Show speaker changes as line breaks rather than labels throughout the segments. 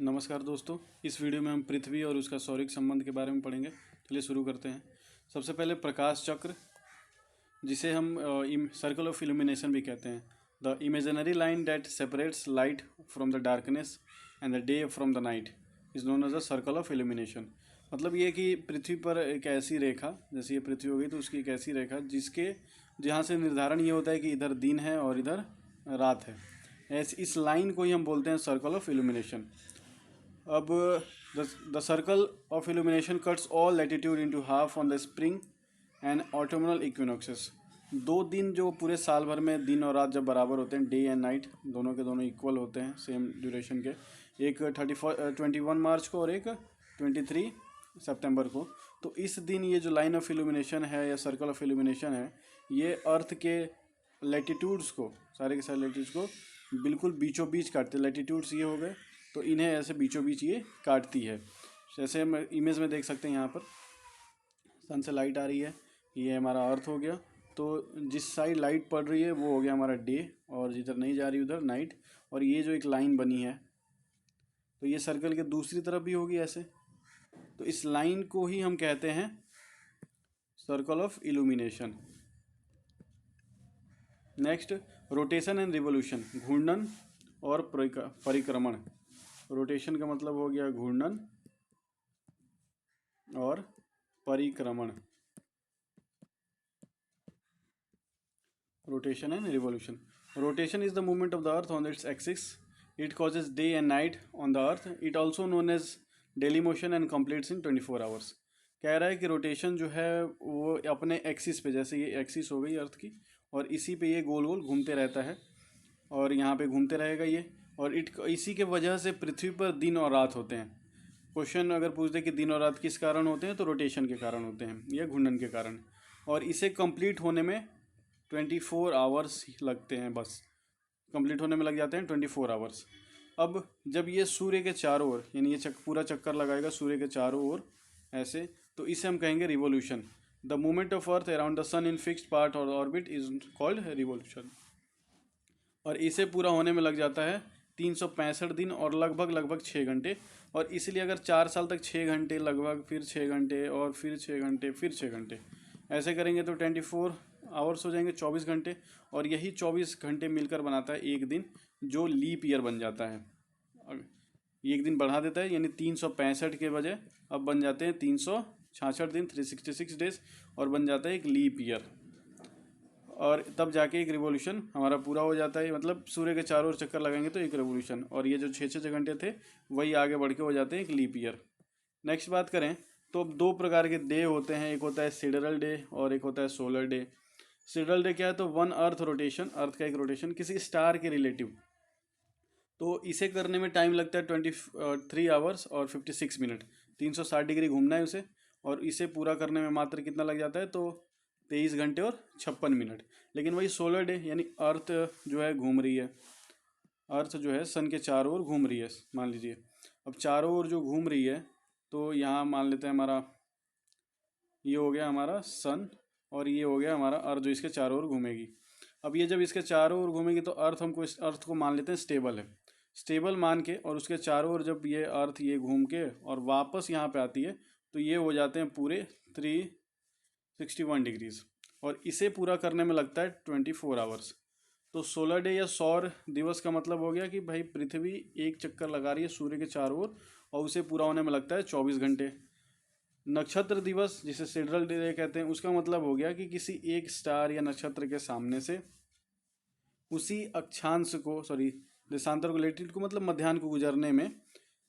नमस्कार दोस्तों, इस वीडियो में हम पृथ्वी और उसका सौरिक संबंध के बारे में पढ़ेंगे। चलिए शुरू करते हैं। सबसे पहले प्रकाश चक्र, जिसे हम सर्कल ऑफ इल्यूमिनेशन भी कहते हैं। The imaginary line that separates light from the darkness and the day from the night is known as the circle of illumination. मतलब ये कि पृथ्वी पर एक ऐसी रेखा, जैसे ये पृथ्वी हो गई तो उसकी एक ऐसी रेखा जिसके जहाँ से निर्धारण ये होता है कि इधर दिन है और इधर रात है। इस लाइन को ही हम बोलते हैं सर्कल ऑफ इल्यूमिनेशन। अब the circle of illumination cuts all latitude into half on the spring and ऑटोमनल equinoxes. 2 दिन जो पूरे साल भर में दिन और रात जब बराबर होते हैं, डे एंड नाइट दोनों के दोनों इक्वल होते हैं, सेम ड्यूरेशन के, एक 21 मार्च को और एक 23 सितंबर को। तो इस दिन ये जो लाइन ऑफ इल्यूमिनेशन है या सर्कल ऑफ इल्यूमिनेशन है, ये अर्थ के लैटिट्यूड्स को, सारे के सारे लैटिट्यूड्स को बिल्कुल बीचों बीच काटते हैं। लैटिट्यूड्स ये हो गए तो इन्हें ऐसे बीचों बीच ये काटती है। जैसे हम इमेज में देख सकते हैं, यहाँ पर सन से लाइट आ रही है, ये हमारा अर्थ हो गया। तो जिस साइड लाइट पड़ रही है वो हो गया हमारा डे, और जिधर नहीं जा रही उधर नाइट। और ये जो एक लाइन बनी है तो ये सर्कल के दूसरी तरफ भी होगी ऐसे। तो इस लाइन को ही हम कहते हैं circle of illumination. Next, rotation and revolution, घूर्णन और परिक्रमण। रोटेशन का मतलब हो गया घूर्णन और परिक्रमण। Rotation and revolution. Rotation is the movement of the earth on its axis. It causes day and night on the earth. It also known as daily motion and completes in 24 hours. कह रहा है कि rotation जो है वो अपने axis पे, जैसे ये एक्सिस हो गई अर्थ की, और इसी पे ये गोल गोल घूमते रहता है और यहाँ पे घूमते रहेगा ये। और इसी के वजह से पृथ्वी पर दिन और रात होते हैं। क्वेश्चन अगर पूछ दे कि दिन और रात किस कारण होते हैं, तो रोटेशन के कारण होते हैं या घूर्णन के कारण। और इसे कंप्लीट होने में 24 आवर्स लगते हैं, बस कंप्लीट होने में लग जाते हैं 24 आवर्स। अब जब ये सूर्य के चारों ओर, यानी ये पूरा चक्कर लगाएगा सूर्य के चारों ओर ऐसे, तो इसे हम कहेंगे revolution. The movement of earth around the sun in fixed part और ऑर्बिट इज कॉल्ड रिवोल्यूशन। और इसे पूरा होने में लग जाता है 365 दिन और लगभग 6 घंटे। और इसलिए अगर 4 साल तक 6 घंटे लगभग, फिर 6 घंटे और फिर 6 घंटे फिर 6 घंटे ऐसे करेंगे तो 24 आवर्स हो जाएंगे, 24 घंटे। और यही 24 घंटे मिलकर बनाता है एक दिन, जो लीप ईयर बन जाता है। एक दिन बढ़ा देता है, यानी 365 के बजाय अब बन जाते हैं 366 दिन, 366 डेज, और बन जाता है एक लीप ईयर। और तब जाके एक रिवोल्यूशन हमारा पूरा हो जाता है। मतलब सूर्य के चारों ओर चक्कर लगाएंगे तो एक रिवोल्यूशन, और ये जो 6 घंटे थे वही आगे बढ़ के हो जाते हैं एक लीप ईयर। नेक्स्ट बात करें तो अब 2 प्रकार के डे होते हैं, एक होता है सिडरल डे और एक होता है सोलर डे। सिडरल डे क्या है, तो 1 अर्थ रोटेशन, अर्थ का एक रोटेशन किसी स्टार के रिलेटिव। तो इसे करने में टाइम लगता है 23 आवर्स और 56 मिनट। 360 डिग्री घूमना है उसे, और इसे पूरा करने में मात्र कितना लग जाता है, तो 23 घंटे और 56 मिनट। लेकिन वही सोलर डे, यानी अर्थ जो है घूम रही है, अर्थ जो है सन के चारों ओर घूम रही है, मान लीजिए। अब चारों ओर जो घूम रही है, तो यहाँ मान लेते हैं हमारा ये हो गया हमारा सन, और ये हो गया हमारा अर्थ जो इसके चारों ओर घूमेगी। अब ये जब इसके चारों ओर घूमेगी तो अर्थ, हमको इस अर्थ को मान लेते हैं स्टेबल है। स्टेबल मान के, और उसके चारों ओर जब ये अर्थ ये घूम के और वापस यहाँ पे आती है, तो ये हो जाते हैं पूरे 361 डिग्रीज। और इसे पूरा करने में लगता है 24 आवर्स। तो सोलर डे या सौर दिवस का मतलब हो गया कि भाई पृथ्वी एक चक्कर लगा रही है सूर्य के चारों ओर, और उसे पूरा होने में लगता है 24 घंटे। नक्षत्र दिवस, जिसे सिडरल डे कहते हैं, उसका मतलब हो गया कि किसी एक स्टार या नक्षत्र के सामने से उसी अक्षांश को, सॉरी देशांतर को, लैटिट्यूड को मतलब मध्याह्न को गुजरने में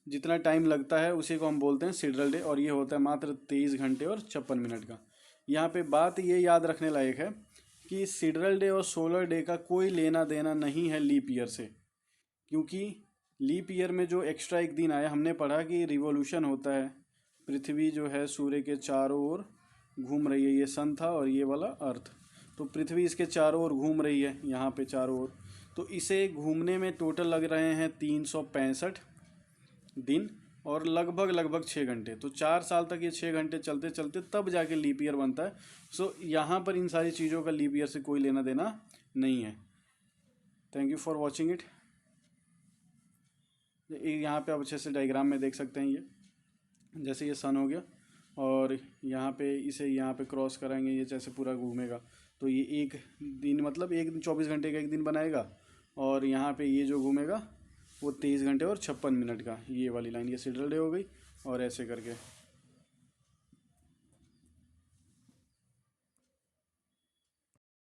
जितना टाइम लगता है उसी को हम बोलते हैं सिडरल डे। और ये होता है मात्र 23 घंटे और 56 मिनट का। यहाँ पे बात ये याद रखने लायक है कि सिडरल डे और सोलर डे का कोई लेना देना नहीं है लीप ईयर से। क्योंकि लीप ईयर में जो एक्स्ट्रा एक दिन आया, हमने पढ़ा कि रिवोल्यूशन होता है, पृथ्वी जो है सूर्य के चारों ओर घूम रही है, ये सन था और ये वाला अर्थ। तो पृथ्वी इसके चारों ओर घूम रही है, यहाँ पे चारों ओर। तो इसे घूमने में टोटल लग रहे हैं 365 दिन और लगभग 6 घंटे। तो 4 साल तक ये 6 घंटे चलते चलते तब जाके लीप ईयर बनता है। सो यहाँ पर इन सारी चीज़ों का लीप ईयर से कोई लेना देना नहीं है। Thank you for watching it. यहाँ पे आप अच्छे से डायग्राम में देख सकते हैं। ये जैसे ये सन हो गया और यहाँ पे इसे यहाँ पे क्रॉस कराएंगे, ये जैसे पूरा घूमेगा तो ये एक दिन मतलब एक दिन 24 घंटे का एक दिन बनाएगा। और यहाँ पे ये जो घूमेगा वो 23 घंटे और 56 मिनट का, ये वाली लाइन ये सैटरडे हो गई और ऐसे करके